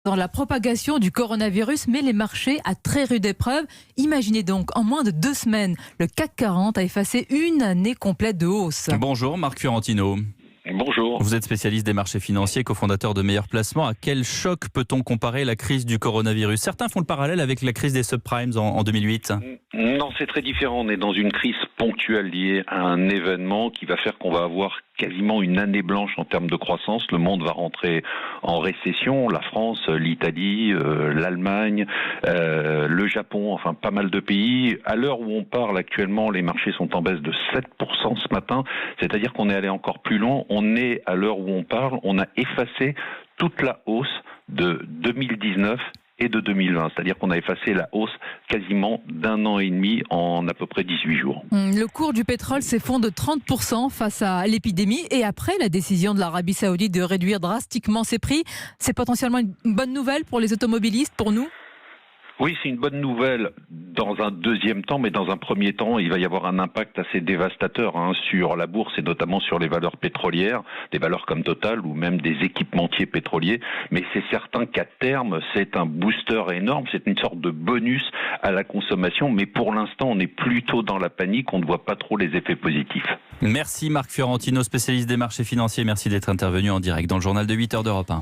Dans la propagation du coronavirus met les marchés à très rude épreuve. Imaginez donc, en moins de 2 semaines, le CAC 40 a effacé une année complète de hausse. Bonjour Marc Fiorentino. Bonjour. Vous êtes spécialiste des marchés financiers, cofondateur de Meilleurs Placements. À quel choc peut-on comparer la crise du coronavirus ? Certains font le parallèle avec la crise des subprimes en 2008. Non, c'est très différent. On est dans une crise ponctuelle liée à un événement qui va faire qu'on va avoir quasiment une année blanche en termes de croissance. Le monde va rentrer en récession. La France, l'Italie, l'Allemagne, le Japon, enfin pas mal de pays. À l'heure où on parle actuellement, les marchés sont en baisse de 7% ce matin. C'est-à-dire qu'on est allé encore plus loin. On est, à l'heure où on parle, on a effacé toute la hausse de 2019 et de 2020. C'est-à-dire qu'on a effacé la hausse quasiment d'1 an et demi en à peu près 18 jours. Le cours du pétrole s'effondre de 30% face à l'épidémie et après la décision de l'Arabie Saoudite de réduire drastiquement ses prix, c'est potentiellement une bonne nouvelle pour les automobilistes, pour nous ? Oui, c'est une bonne nouvelle dans un deuxième temps, mais dans un premier temps, il va y avoir un impact assez dévastateur sur la bourse et notamment sur les valeurs pétrolières, des valeurs comme Total ou même des équipementiers pétroliers. Mais c'est certain qu'à terme, c'est un booster énorme, c'est une sorte de bonus à la consommation. Mais pour l'instant, on est plutôt dans la panique, on ne voit pas trop les effets positifs. Merci Marc Fiorentino, spécialiste des marchés financiers. Merci d'être intervenu en direct dans le journal de 8h d'Europe 1.